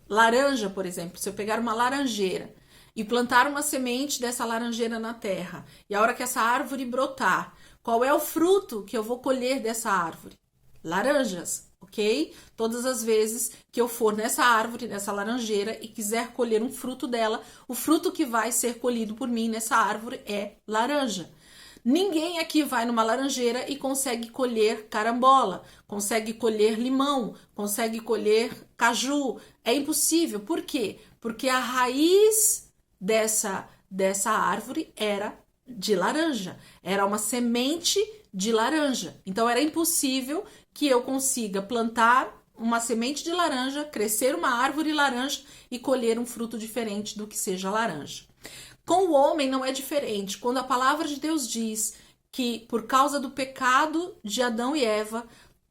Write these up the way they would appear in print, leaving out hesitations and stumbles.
laranja, por exemplo, se eu pegar uma laranjeira e plantar uma semente dessa laranjeira na terra, e a hora que essa árvore brotar, qual é o fruto que eu vou colher dessa árvore? Laranjas, ok? Todas as vezes que eu for nessa árvore, nessa laranjeira e quiser colher um fruto dela, o fruto que vai ser colhido por mim nessa árvore é laranja. Ninguém aqui vai numa laranjeira e consegue colher carambola, consegue colher limão, consegue colher caju. É impossível. Por quê? Porque a raiz dessa árvore era de laranja, era uma semente de laranja. Então era impossível que eu consiga plantar uma semente de laranja, crescer uma árvore laranja e colher um fruto diferente do que seja laranja. Com o homem não é diferente. Quando a palavra de Deus diz que por causa do pecado de Adão e Eva,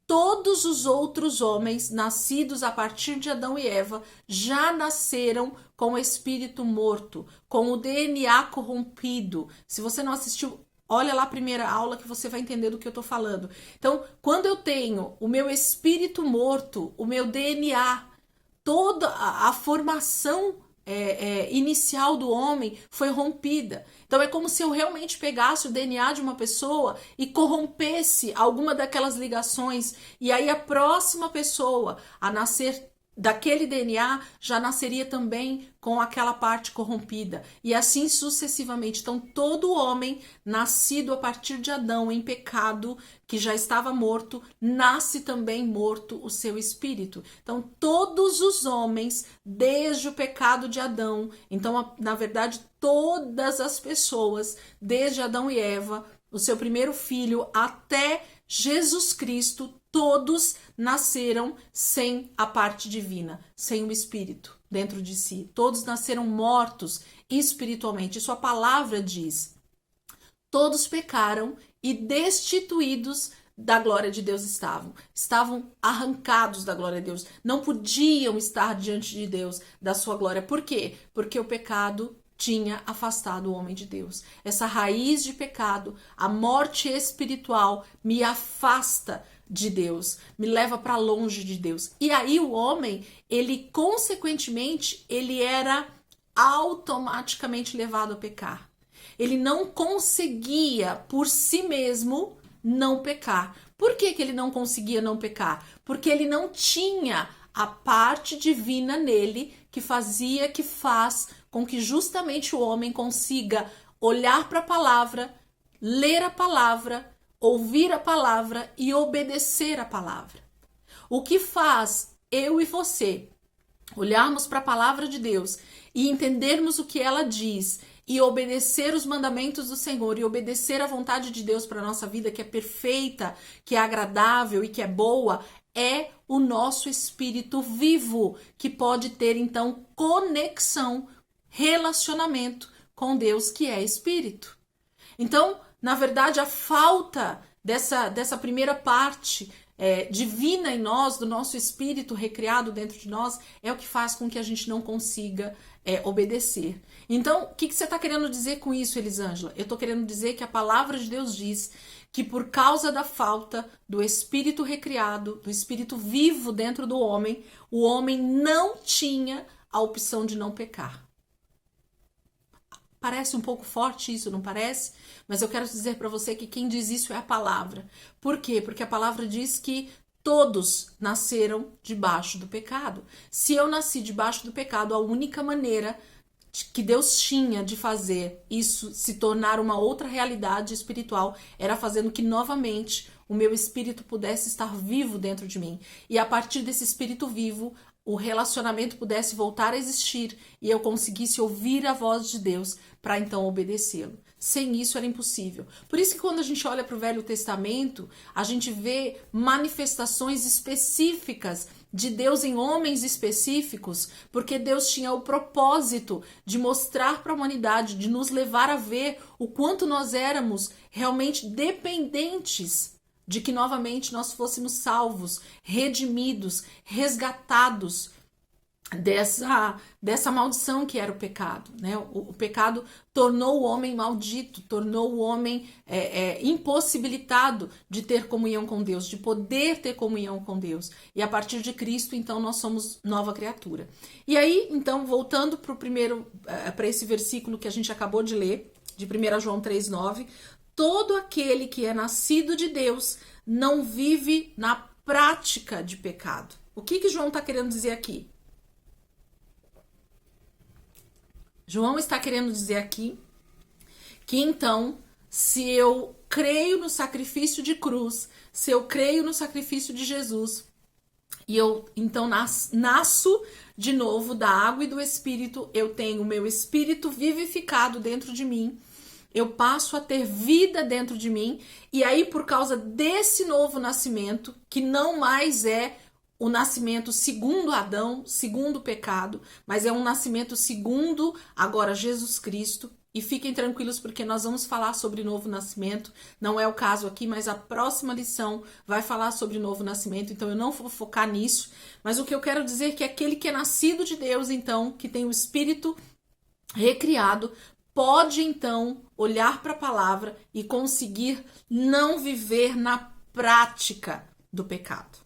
todos os outros homens nascidos a partir de Adão e Eva já nasceram com o espírito morto, com o DNA corrompido. Se você não assistiu, olha lá a primeira aula que você vai entender do que eu estou falando. Então, quando eu tenho o meu espírito morto, o meu DNA, toda a formação inicial do homem foi rompida. Então é como se eu realmente pegasse o DNA de uma pessoa e corrompesse alguma daquelas ligações, e aí a próxima pessoa a nascer daquele DNA já nasceria também com aquela parte corrompida, e assim sucessivamente. Então todo homem nascido a partir de Adão em pecado, que já estava morto, nasce também morto o seu espírito. Então todos os homens, desde o pecado de Adão, então na verdade todas as pessoas, desde Adão e Eva, o seu primeiro filho, até Jesus Cristo, todos nasceram sem a parte divina, sem o Espírito dentro de si. Todos nasceram mortos espiritualmente. Isso a palavra diz. Todos pecaram e destituídos da glória de Deus estavam arrancados da glória de Deus, não podiam estar diante de Deus, da sua glória. Por quê? Porque o pecado tinha afastado o homem de Deus. Essa raiz de pecado, a morte espiritual, me afasta de Deus, me leva para longe de Deus. E aí o homem, ele consequentemente, ele era automaticamente levado a pecar. Ele não conseguia por si mesmo não pecar. Por que ele não conseguia não pecar? Porque ele não tinha a parte divina nele que faz com que justamente o homem consiga olhar para a palavra, ler a palavra, ouvir a palavra e obedecer a palavra. O que faz eu e você olharmos para a palavra de Deus e entendermos o que ela diz e obedecer os mandamentos do Senhor e obedecer a vontade de Deus para a nossa vida, que é perfeita, que é agradável e que é boa, é o nosso espírito vivo, que pode ter então conexão, relacionamento com Deus, que é espírito. Então, na verdade, a falta dessa primeira parte divina em nós, do nosso espírito recriado dentro de nós, é o que faz com que a gente não consiga obedecer. Então, o que você está querendo dizer com isso, Elisângela? Eu estou querendo dizer que a palavra de Deus diz que por causa da falta do espírito recriado, do espírito vivo dentro do homem, o homem não tinha a opção de não pecar. Parece um pouco forte isso, não parece? Mas eu quero dizer para você que quem diz isso é a palavra. Por quê? Porque a palavra diz que todos nasceram debaixo do pecado. Se eu nasci debaixo do pecado, a única maneira que Deus tinha de fazer isso se tornar uma outra realidade espiritual era fazendo que novamente o meu espírito pudesse estar vivo dentro de mim. E a partir desse espírito vivo, o relacionamento pudesse voltar a existir e eu conseguisse ouvir a voz de Deus para então obedecê-lo. Sem isso era impossível. Por isso que quando a gente olha para o Velho Testamento, a gente vê manifestações específicas de Deus em homens específicos, porque Deus tinha o propósito de mostrar para a humanidade, de nos levar a ver o quanto nós éramos realmente dependentes de que novamente nós fôssemos salvos, redimidos, resgatados, dessa maldição que era o pecado, né? O pecado tornou o homem maldito, tornou o homem impossibilitado de ter comunhão com Deus, de poder ter comunhão com Deus. E a partir de Cristo, então, nós somos nova criatura. E aí, então, voltando para esse versículo que a gente acabou de ler, de 1 João 3,9, todo aquele que é nascido de Deus não vive na prática de pecado. O que João está querendo dizer aqui? João está querendo dizer aqui que então, se eu creio no sacrifício de cruz, se eu creio no sacrifício de Jesus, e eu então nasço de novo da água e do Espírito, eu tenho o meu espírito vivificado dentro de mim, eu passo a ter vida dentro de mim, e aí por causa desse novo nascimento, que não mais é o nascimento segundo Adão, segundo o pecado, mas é um nascimento segundo agora Jesus Cristo. E fiquem tranquilos porque nós vamos falar sobre novo nascimento. Não é o caso aqui, mas a próxima lição vai falar sobre novo nascimento. Então eu não vou focar nisso. Mas o que eu quero dizer é que aquele que é nascido de Deus, então, que tem o Espírito recriado, pode então olhar para a palavra e conseguir não viver na prática do pecado.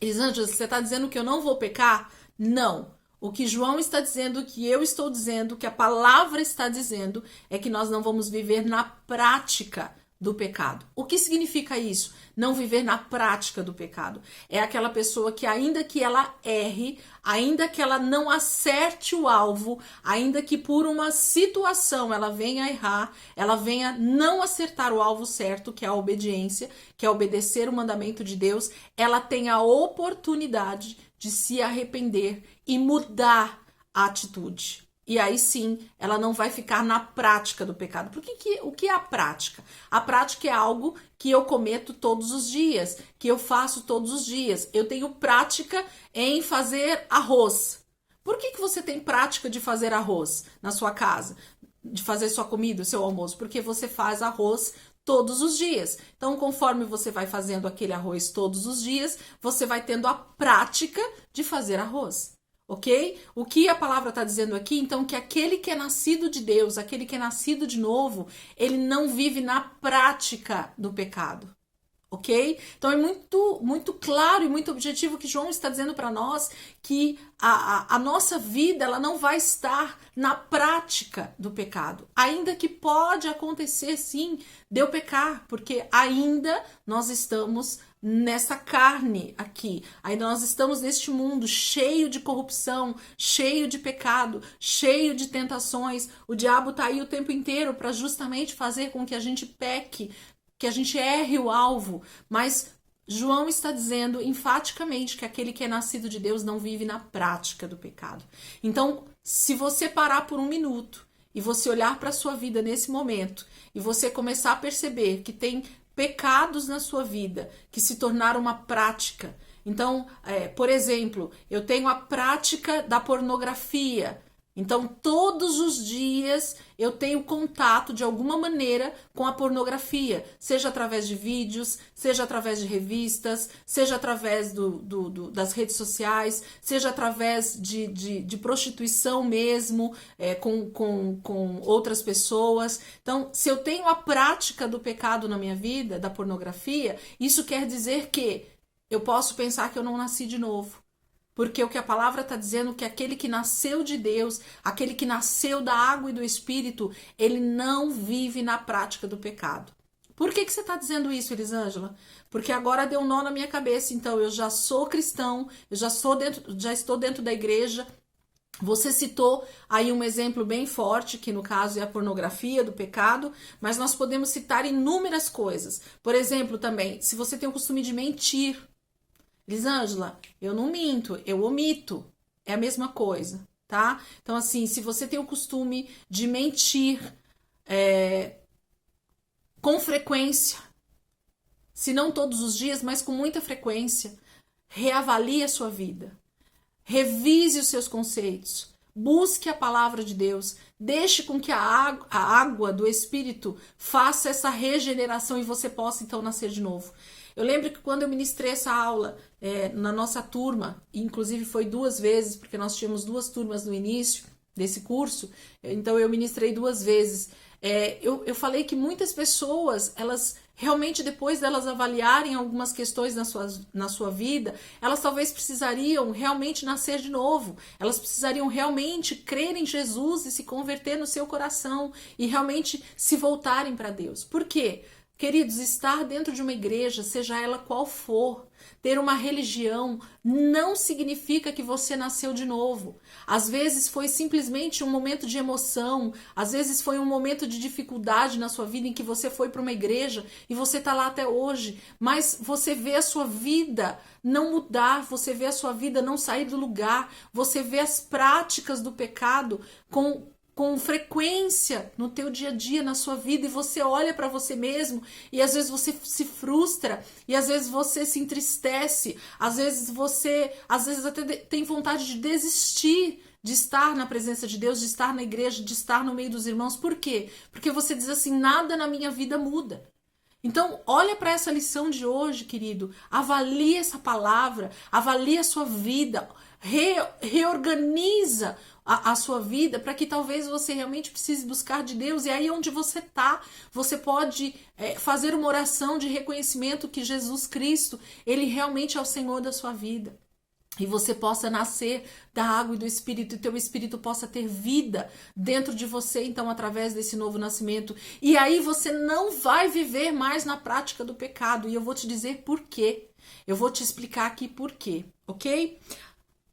Elisângela, você está dizendo que eu não vou pecar? Não. O que João está dizendo, o que eu estou dizendo, o que a palavra está dizendo, é que nós não vamos viver na prática do pecado. O que significa isso? Não viver na prática do pecado. É aquela pessoa que ainda que ela erre, ainda que ela não acerte o alvo, ainda que por uma situação ela venha a errar, ela venha não acertar o alvo certo, que é a obediência, que é obedecer o mandamento de Deus, ela tem a oportunidade de se arrepender e mudar a atitude. E aí sim, ela não vai ficar na prática do pecado. Porque o que é a prática? A prática é algo que eu cometo todos os dias, que eu faço todos os dias. Eu tenho prática em fazer arroz. Por que você tem prática de fazer arroz na sua casa? De fazer sua comida, seu almoço? Porque você faz arroz todos os dias. Então, conforme você vai fazendo aquele arroz todos os dias, você vai tendo a prática de fazer arroz. Ok? O que a palavra está dizendo aqui, então, que aquele que é nascido de Deus, aquele que é nascido de novo, ele não vive na prática do pecado. Ok? Então é muito claro e muito objetivo que João está dizendo para nós que a nossa vida ela não vai estar na prática do pecado. Ainda que pode acontecer sim de eu pecar, porque ainda nós estamos nessa carne aqui. Ainda nós estamos neste mundo cheio de corrupção, cheio de pecado, cheio de tentações. O diabo está aí o tempo inteiro para justamente fazer com que a gente peque, que a gente erre o alvo, mas João está dizendo enfaticamente que aquele que é nascido de Deus não vive na prática do pecado. Então, se você parar por um minuto e você olhar para a sua vida nesse momento e você começar a perceber que tem pecados na sua vida que se tornaram uma prática. Então, por exemplo, eu tenho a prática da pornografia. Então, todos os dias eu tenho contato de alguma maneira com a pornografia, seja através de vídeos, seja através de revistas, seja através das redes sociais, seja através de prostituição mesmo, com outras pessoas. Então, se eu tenho a prática do pecado na minha vida, da pornografia, isso quer dizer que eu posso pensar que eu não nasci de novo. Porque o que a palavra está dizendo é que aquele que nasceu de Deus, aquele que nasceu da água e do Espírito, ele não vive na prática do pecado. Por que você está dizendo isso, Elisângela? Porque agora deu um nó na minha cabeça. Então, eu já sou cristão, eu já estou dentro da igreja. Você citou aí um exemplo bem forte, que no caso é a pornografia, do pecado, mas nós podemos citar inúmeras coisas. Por exemplo, também, se você tem o costume de mentir, Elisângela, eu não minto, eu omito. É a mesma coisa, tá? Então, assim, se você tem o costume de mentir com frequência, se não todos os dias, mas com muita frequência, reavalie a sua vida. Revise os seus conceitos. Busque a palavra de Deus. Deixe com que a água do Espírito faça essa regeneração e você possa, então, nascer de novo. Eu lembro que quando eu ministrei essa aula na nossa turma, inclusive foi 2 vezes, porque nós tínhamos 2 turmas no início desse curso, então eu ministrei 2 vezes. Eu falei que muitas pessoas, elas realmente, depois delas avaliarem algumas questões na sua vida, elas talvez precisariam realmente nascer de novo, elas precisariam realmente crer em Jesus e se converter no seu coração e realmente se voltarem para Deus. Por quê? Queridos, estar dentro de uma igreja, seja ela qual for, ter uma religião, não significa que você nasceu de novo. Às vezes foi simplesmente um momento de emoção, às vezes foi um momento de dificuldade na sua vida em que você foi para uma igreja e você está lá até hoje, mas você vê a sua vida não mudar, você vê a sua vida não sair do lugar, você vê as práticas do pecado com frequência no teu dia a dia, na sua vida, e você olha para você mesmo e às vezes você se frustra e às vezes você se entristece, às vezes até tem vontade de desistir de estar na presença de Deus, de estar na igreja, de estar no meio dos irmãos. Por quê? Porque você diz assim, nada na minha vida muda. Então, olha para essa lição de hoje, querido, avalie essa palavra, avalie a sua vida, reorganiza a sua vida para que talvez você realmente precise buscar de Deus. E aí onde você está, você pode fazer uma oração de reconhecimento que Jesus Cristo, Ele realmente é o Senhor da sua vida. E você possa nascer da água e do Espírito, e teu Espírito possa ter vida dentro de você, então, através desse novo nascimento. E aí você não vai viver mais na prática do pecado. E eu vou te dizer por quê. Eu vou te explicar aqui por quê, ok?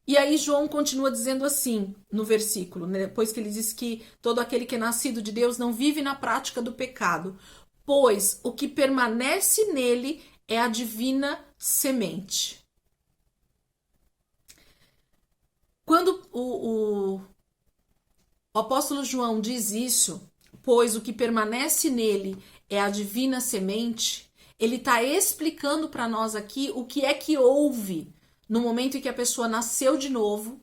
E aí João continua dizendo assim, no versículo, né? Depois que ele diz que todo aquele que é nascido de Deus não vive na prática do pecado, pois o que permanece nele é a divina semente. Quando o apóstolo João diz isso, pois o que permanece nele é a divina semente, ele está explicando para nós aqui o que é que houve no momento em que a pessoa nasceu de novo,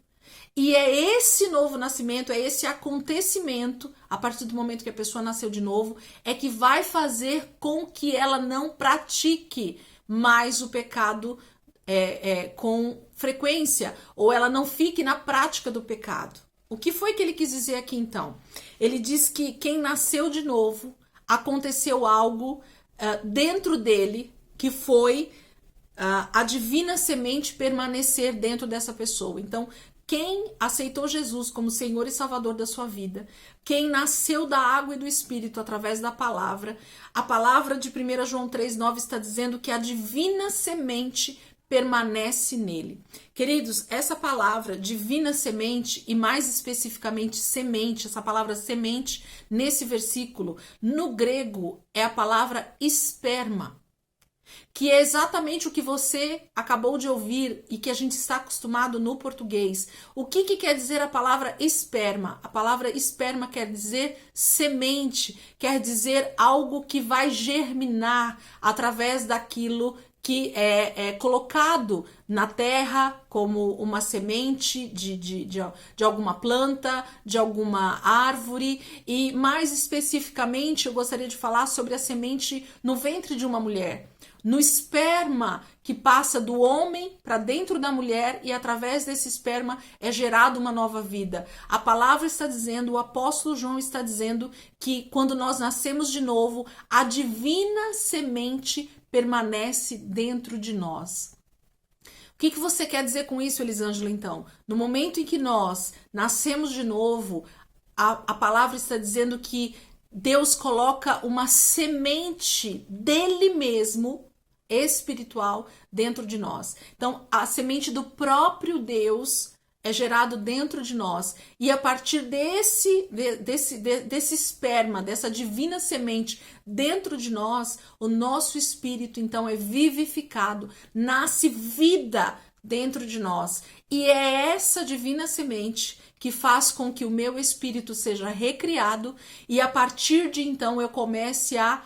e é esse novo nascimento, é esse acontecimento, a partir do momento que a pessoa nasceu de novo, é que vai fazer com que ela não pratique mais o pecado com frequência, ou ela não fique na prática do pecado. O que foi que ele quis dizer aqui então? Ele diz que quem nasceu de novo, aconteceu algo dentro dele que foi a divina semente permanecer dentro dessa pessoa. Então, quem aceitou Jesus como Senhor e Salvador da sua vida, quem nasceu da água e do Espírito através da palavra, a palavra de 1 João 3,9 está dizendo que a divina semente permanece nele. Queridos, essa palavra divina semente, e mais especificamente semente, essa palavra semente nesse versículo, no grego é a palavra esperma, que é exatamente o que você acabou de ouvir e que a gente está acostumado no português. O que quer dizer a palavra esperma? A palavra esperma quer dizer semente, quer dizer algo que vai germinar através daquilo que é colocado na terra como uma semente de alguma planta, de alguma árvore, e mais especificamente eu gostaria de falar sobre a semente no ventre de uma mulher. No esperma que passa do homem para dentro da mulher, e através desse esperma é gerada uma nova vida. A palavra está dizendo, o apóstolo João está dizendo que quando nós nascemos de novo, a divina semente permanece dentro de nós. O que você quer dizer com isso, Elisângela, então? No momento em que nós nascemos de novo, a palavra está dizendo que Deus coloca uma semente dele mesmo, espiritual, dentro de nós. Então, a semente do próprio Deus é gerado dentro de nós, e a partir desse esperma, dessa divina semente dentro de nós, o nosso espírito então é vivificado, nasce vida dentro de nós, e é essa divina semente que faz com que o meu espírito seja recriado, e a partir de então eu comece a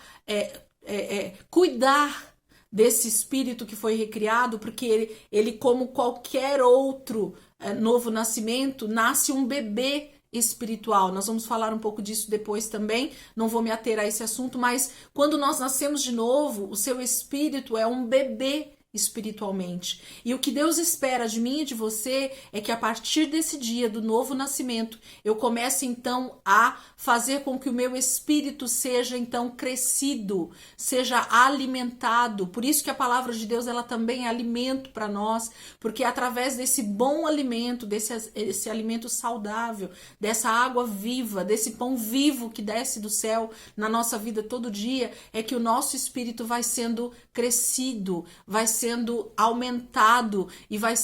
cuidar desse espírito que foi recriado, porque ele como qualquer outro novo nascimento, nasce um bebê espiritual. Nós vamos falar um pouco disso depois também, não vou me ater a esse assunto, mas quando nós nascemos de novo, o seu espírito é um bebê espiritualmente. E o que Deus espera de mim e de você é que a partir desse dia do novo nascimento, eu comece então a fazer com que o meu espírito seja então crescido, seja alimentado. Por isso que a palavra de Deus ela também é alimento para nós, porque através desse bom alimento, desse alimento saudável, dessa água viva, desse pão vivo que desce do céu na nossa vida todo dia, é que o nosso espírito vai sendo crescido, vai sendo aumentado e vai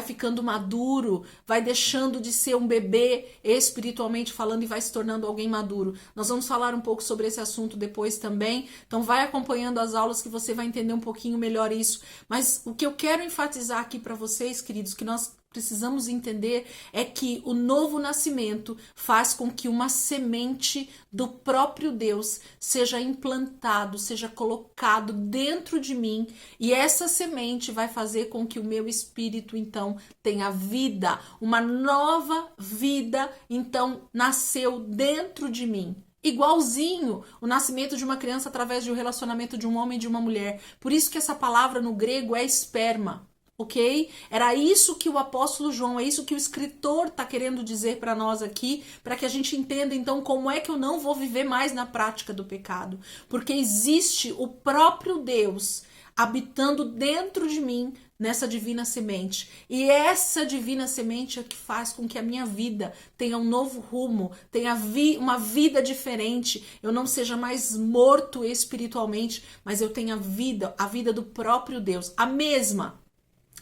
ficando maduro, vai deixando de ser um bebê espiritualmente falando e vai se tornando alguém maduro. Nós vamos falar um pouco sobre esse assunto depois também, então vai acompanhando as aulas que você vai entender um pouquinho melhor isso. Mas o que eu quero enfatizar aqui para vocês, queridos, que nós precisamos entender é que o novo nascimento faz com que uma semente do próprio Deus seja implantado, seja colocado dentro de mim, e essa semente vai fazer com que o meu espírito então tenha vida, uma nova vida então nasceu dentro de mim. Igualzinho o nascimento de uma criança através do relacionamento de um homem e de uma mulher. Por isso que essa palavra no grego é esperma. Ok? Era isso que o apóstolo João, é isso que o escritor está querendo dizer para nós aqui, para que a gente entenda então como é que eu não vou viver mais na prática do pecado. Porque existe o próprio Deus habitando dentro de mim nessa divina semente. E essa divina semente é que faz com que a minha vida tenha um novo rumo, tenha uma vida diferente. Eu não seja mais morto espiritualmente, mas eu tenha vida, a vida do próprio Deus, a mesma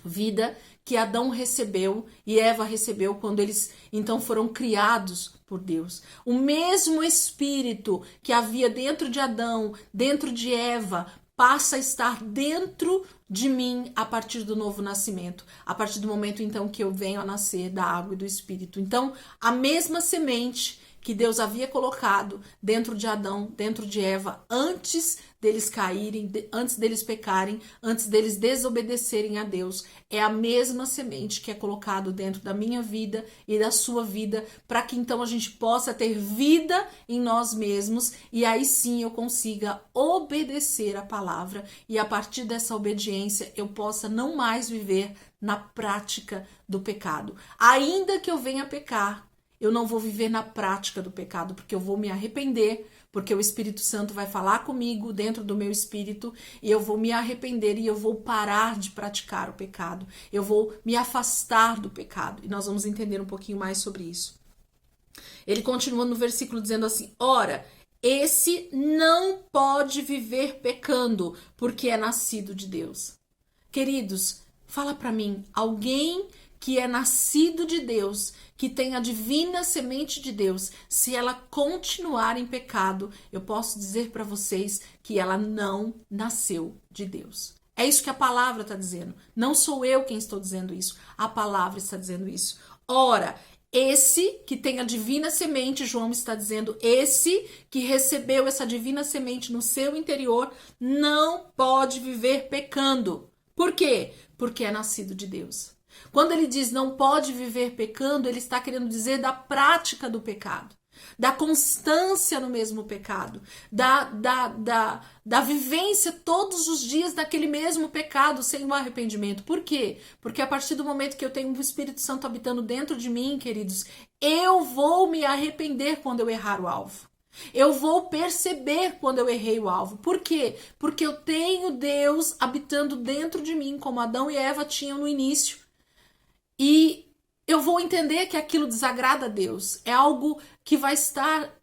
vida que Adão recebeu e Eva recebeu quando eles então foram criados por Deus. O mesmo espírito que havia dentro de Adão, dentro de Eva, passa a estar dentro de mim a partir do novo nascimento, a partir do momento então que eu venho a nascer da água e do espírito. Então, a mesma semente que Deus havia colocado dentro de Adão, dentro de Eva, antes deles caírem, antes deles pecarem, antes deles desobedecerem a Deus, é a mesma semente que é colocado dentro da minha vida e da sua vida, para que então a gente possa ter vida em nós mesmos e aí sim eu consiga obedecer a palavra e a partir dessa obediência eu possa não mais viver na prática do pecado. Ainda que eu venha a pecar, eu não vou viver na prática do pecado, porque eu vou me arrepender, porque o Espírito Santo vai falar comigo dentro do meu espírito e eu vou me arrepender e eu vou parar de praticar o pecado. Eu vou me afastar do pecado. E nós vamos entender um pouquinho mais sobre isso. Ele continua no versículo dizendo assim: ora, esse não pode viver pecando, porque é nascido de Deus. Queridos, fala para mim, alguém que é nascido de Deus, que tem a divina semente de Deus, se ela continuar em pecado, eu posso dizer para vocês que ela não nasceu de Deus. É isso que a palavra está dizendo. Não sou eu quem estou dizendo isso. A palavra está dizendo isso. Ora, esse que tem a divina semente, João está dizendo, esse que recebeu essa divina semente no seu interior, não pode viver pecando. Por quê? Porque é nascido de Deus. Quando ele diz não pode viver pecando, ele está querendo dizer da prática do pecado, da constância no mesmo pecado, da vivência todos os dias daquele mesmo pecado sem o arrependimento. Por quê? Porque a partir do momento que eu tenho o Espírito Santo habitando dentro de mim, queridos, eu vou me arrepender quando eu errar o alvo. Eu vou perceber quando eu errei o alvo. Por quê? Porque eu tenho Deus habitando dentro de mim, como Adão e Eva tinham no início. E eu vou entender que aquilo desagrada a Deus. É algo que vai estar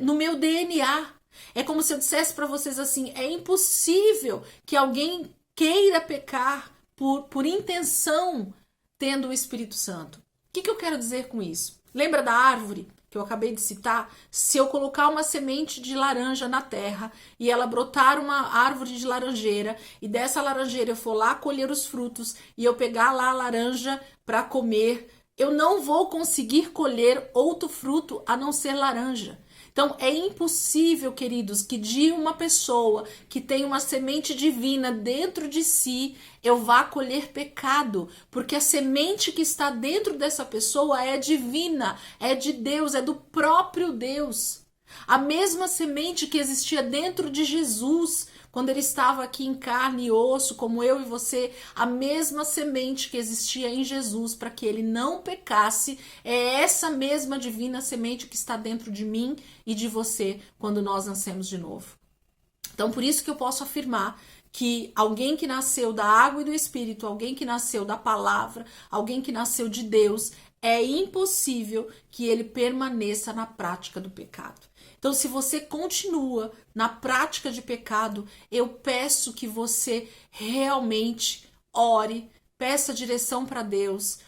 no meu DNA. É como se eu dissesse para vocês assim, é impossível que alguém queira pecar por intenção tendo o Espírito Santo. O que eu quero dizer com isso? Lembra da árvore que eu acabei de citar? Se eu colocar uma semente de laranja na terra e ela brotar uma árvore de laranjeira e dessa laranjeira eu for lá colher os frutos e eu pegar lá a laranja para comer, eu não vou conseguir colher outro fruto a não ser laranja. Então é impossível, queridos, que de uma pessoa que tem uma semente divina dentro de si, eu vá colher pecado, porque a semente que está dentro dessa pessoa é divina, é de Deus, é do próprio Deus. A mesma semente que existia dentro de Jesus, quando ele estava aqui em carne e osso, como eu e você, a mesma semente que existia em Jesus para que ele não pecasse, é essa mesma divina semente que está dentro de mim e de você quando nós nascemos de novo. Então, por isso que eu posso afirmar que alguém que nasceu da água e do Espírito, alguém que nasceu da palavra, alguém que nasceu de Deus, é impossível que ele permaneça na prática do pecado. Então, se você continua na prática de pecado, eu peço que você realmente ore, peça direção para Deus,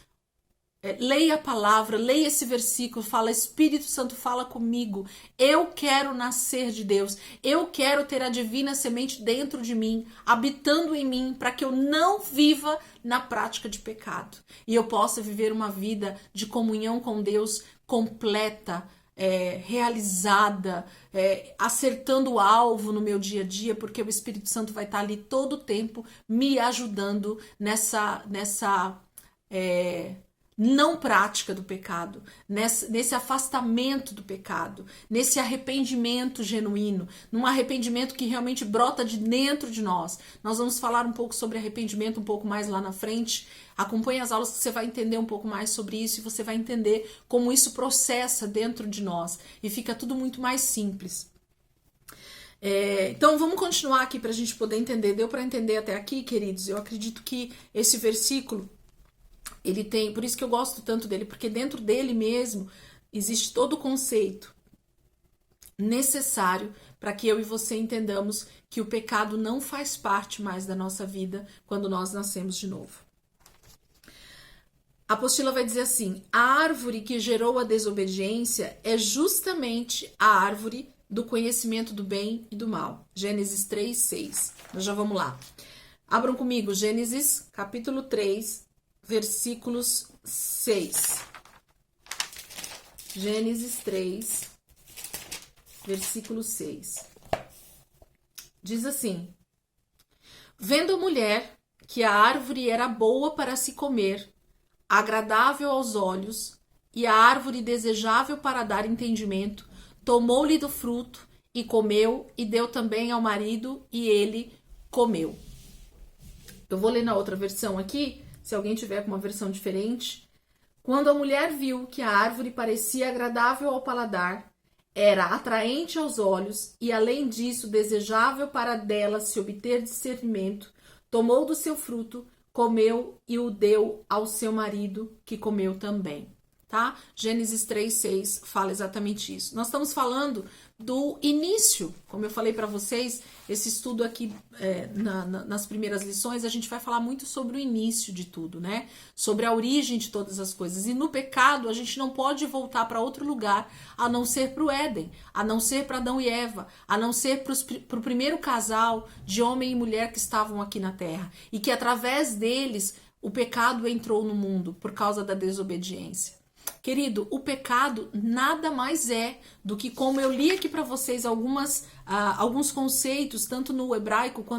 leia a palavra, leia esse versículo, fala: Espírito Santo, fala comigo, eu quero nascer de Deus, eu quero ter a divina semente dentro de mim, habitando em mim, para que eu não viva na prática de pecado e eu possa viver uma vida de comunhão com Deus completa, realizada, acertando o alvo no meu dia a dia, porque o Espírito Santo vai estar ali todo o tempo me ajudando nessa não prática do pecado, nesse afastamento do pecado, nesse arrependimento genuíno, num arrependimento que realmente brota de dentro de nós. Nós vamos falar um pouco sobre arrependimento um pouco mais lá na frente. Acompanhe as aulas que você vai entender um pouco mais sobre isso e você vai entender como isso processa dentro de nós e fica tudo muito mais simples. Então vamos continuar aqui para a gente poder entender. Deu para entender até aqui, queridos? Eu acredito que esse versículo ele tem, por isso que eu gosto tanto dele, porque dentro dele mesmo existe todo o conceito necessário para que eu e você entendamos que o pecado não faz parte mais da nossa vida quando nós nascemos de novo. A apostila vai dizer assim: a árvore que gerou a desobediência é justamente a árvore do conhecimento do bem e do mal. Gênesis 3:6. Nós já vamos lá. Abram comigo, Gênesis capítulo 3, versículos 6. Gênesis 3, versículo 6. Diz assim: vendo a mulher que a árvore era boa para se comer, agradável aos olhos, e a árvore desejável para dar entendimento, tomou-lhe do fruto e comeu, e deu também ao marido, e ele comeu. Eu vou ler na outra versão aqui. Se alguém tiver com uma versão diferente. Quando a mulher viu que a árvore parecia agradável ao paladar, era atraente aos olhos e, além disso, desejável para dela se obter discernimento, tomou do seu fruto, comeu e o deu ao seu marido, que comeu também. Tá? Gênesis 3:6 fala exatamente isso. Nós estamos falando do início, como eu falei para vocês, esse estudo aqui nas primeiras lições, a gente vai falar muito sobre o início de tudo, né? Sobre a origem de todas as coisas. E no pecado, a gente não pode voltar para outro lugar, a não ser para o Éden, a não ser para Adão e Eva, a não ser para o primeiro casal de homem e mulher que estavam aqui na Terra. E que através deles, o pecado entrou no mundo por causa da desobediência. Querido, o pecado nada mais é do que, como eu li aqui para vocês alguns conceitos, tanto no hebraico quanto